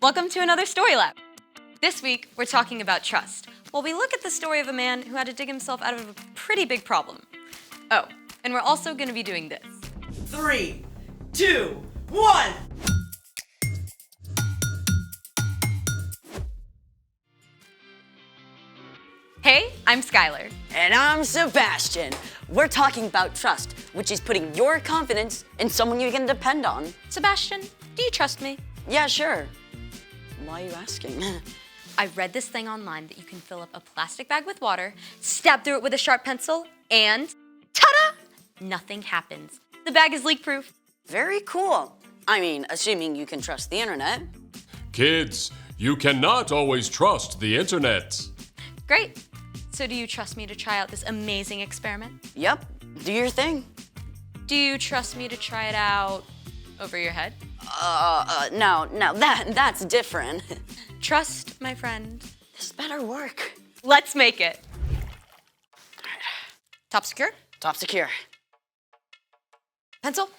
Welcome to another Story Lab. This week, we're talking about trust, while we look at the story of a man who had to dig himself out of a pretty big problem. Oh, and we're also going to be doing this. 3, 2, 1! Hey, I'm Skylar. And I'm Sebastian. We're talking about trust, which is putting your confidence in someone you can depend on. Sebastian, do you trust me? Yeah, sure. Why are you asking? I read this thing online that you can fill up a plastic bag with water, stab through it with a sharp pencil, and ta-da! Nothing happens. The bag is leak-proof. Very cool. I mean, assuming you can trust the internet. Kids, you cannot always trust the internet. Great. So do you trust me to try out this amazing experiment? Yep, do your thing. Do you trust me to try it out over your head? No, that's different. Trust, my friend. This better work. Let's make it. Top secure? Top secure. Pencil?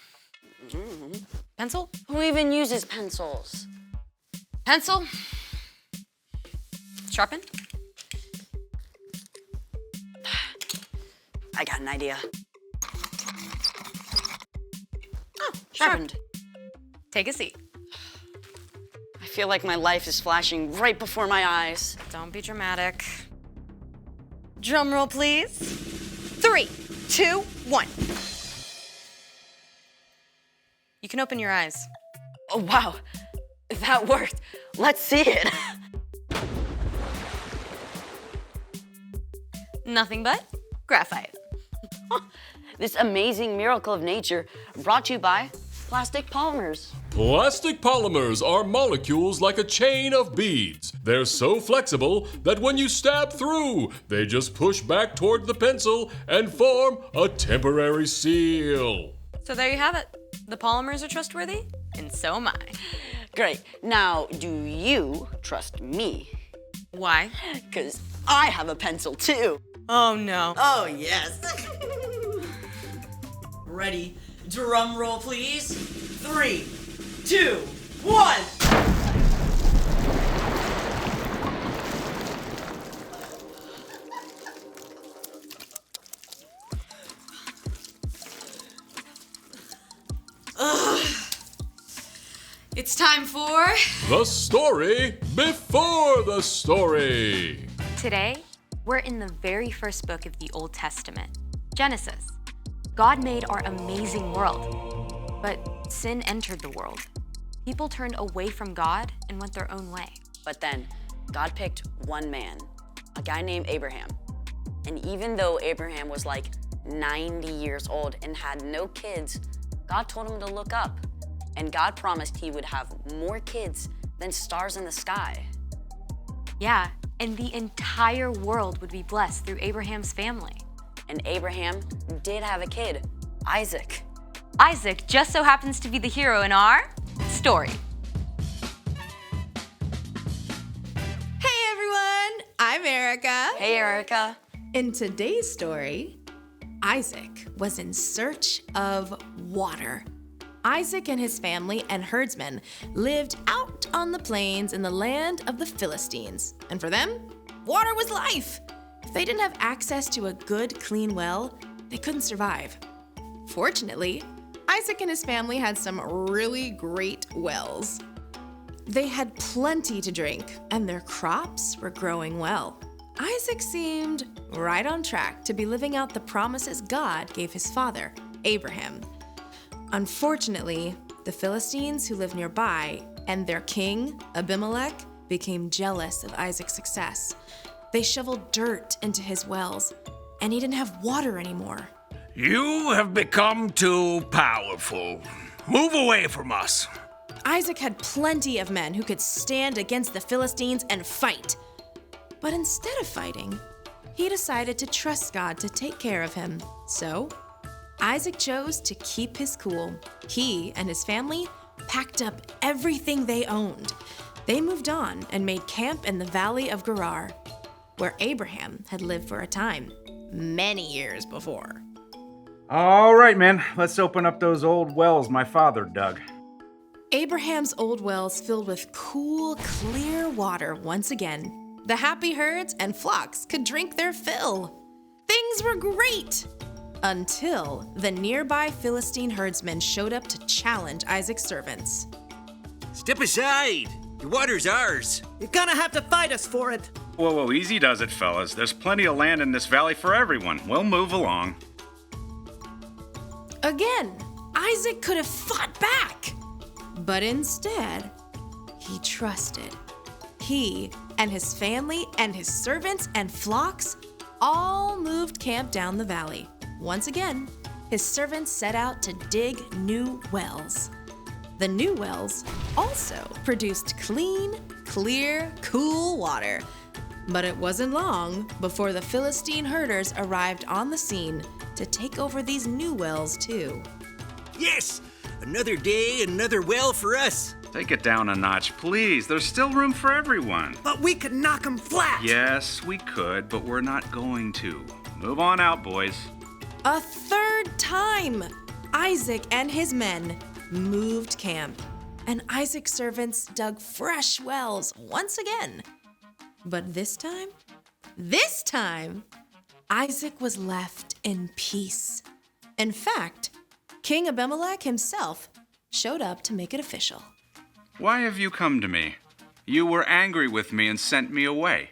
Pencil? Who even uses pencils? Pencil? Sharpen? I got an idea. Oh, Sharpened. Take a seat. I feel like my life is flashing right before my eyes. Don't be dramatic. Drum roll, please. 3, 2, 1. You can open your eyes. Oh, wow. That worked. Let's see it. Nothing but graphite. This amazing miracle of nature brought to you by plastic polymers. Plastic polymers are molecules like a chain of beads. They're so flexible that when you stab through, they just push back toward the pencil and form a temporary seal. So there you have it. The polymers are trustworthy, and so am I. Great. Now, do you trust me? Why? Because I have a pencil too. Oh no. Oh, yes. Ready? Drum roll, please. 3, 2, 1! It's time for... The story before the story. Today, we're in the very first book of the Old Testament, Genesis. God made our amazing world, but sin entered the world. People turned away from God and went their own way. But then, God picked one man, a guy named Abraham. And even though Abraham was like 90 years old and had no kids, God told him to look up. And God promised he would have more kids than stars in the sky. Yeah, and the entire world would be blessed through Abraham's family. And Abraham did have a kid, Isaac. Isaac just so happens to be the hero in our story. Hey everyone, I'm Erica. Hey, Erica. In today's story, Isaac was in search of water. Isaac and his family and herdsmen lived out on the plains in the land of the Philistines. And for them, water was life. If they didn't have access to a good, clean well, they couldn't survive. Fortunately, Isaac and his family had some really great wells. They had plenty to drink, and their crops were growing well. Isaac seemed right on track to be living out the promises God gave his father, Abraham. Unfortunately, the Philistines who lived nearby and their king, Abimelech, became jealous of Isaac's success. They shoveled dirt into his wells, and he didn't have water anymore. You have become too powerful. Move away from us. Isaac had plenty of men who could stand against the Philistines and fight. But instead of fighting, he decided to trust God to take care of him. So, Isaac chose to keep his cool. He and his family packed up everything they owned. They moved on and made camp in the valley of Gerar, where Abraham had lived for a time, many years before. All right, man, let's open up those old wells my father dug. Abraham's old wells filled with cool, clear water once again. The happy herds and flocks could drink their fill. Things were great until the nearby Philistine herdsmen showed up to challenge Isaac's servants. Step aside. The water's ours. You're gonna have to fight us for it. Whoa, whoa, easy does it, fellas. There's plenty of land in this valley for everyone. We'll move along. Again, Isaac could have fought back, but instead, he trusted. He and his family and his servants and flocks all moved camp down the valley. Once again, his servants set out to dig new wells. The new wells also produced clean, clear, cool water. But it wasn't long before the Philistine herders arrived on the scene to take over these new wells too. Yes! Another day, another well for us. Take it down a notch, please. There's still room for everyone. But we could knock them flat. Yes, we could, but we're not going to. Move on out, boys. A third time, Isaac and his men moved camp, and Isaac's servants dug fresh wells once again. But this time, Isaac was left in peace. In fact, King Abimelech himself showed up to make it official. Why have you come to me? You were angry with me and sent me away.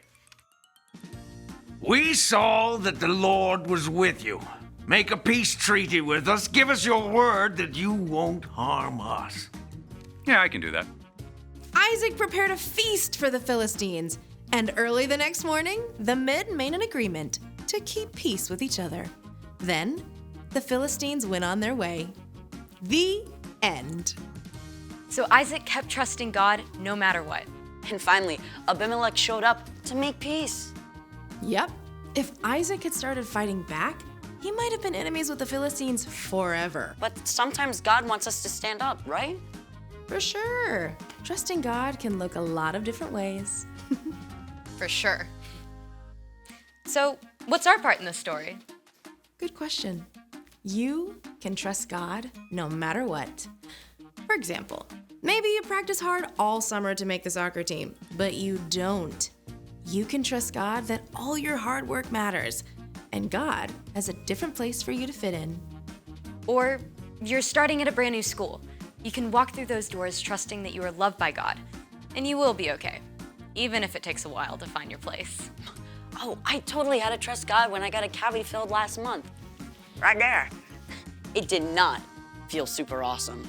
We saw that the Lord was with you. Make a peace treaty with us. Give us your word that you won't harm us. Yeah, I can do that. Isaac prepared a feast for the Philistines, and early the next morning, the men made an agreement to keep peace with each other. Then, the Philistines went on their way. The end. So Isaac kept trusting God no matter what. And finally, Abimelech showed up to make peace. Yep. If Isaac had started fighting back, he might have been enemies with the Philistines forever. But sometimes God wants us to stand up, right? For sure. Trusting God can look a lot of different ways. For sure. So, what's our part in this story? Good question. You can trust God no matter what. For example, maybe you practice hard all summer to make the soccer team, but you don't. You can trust God that all your hard work matters, and God has a different place for you to fit in. Or you're starting at a brand new school. You can walk through those doors trusting that you are loved by God, and you will be okay, even if it takes a while to find your place. Oh, I totally had to trust God when I got a cavity filled last month. Right there. It did not feel super awesome.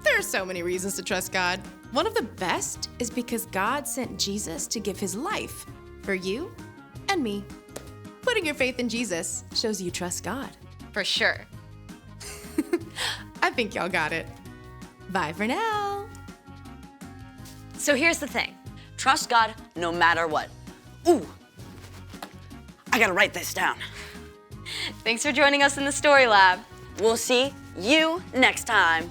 There are so many reasons to trust God. One of the best is because God sent Jesus to give his life for you and me. Putting your faith in Jesus shows you trust God. For sure. I think y'all got it. Bye for now. So here's the thing. Trust God no matter what. Ooh, I gotta write this down. Thanks for joining us in the Story Lab. We'll see you next time.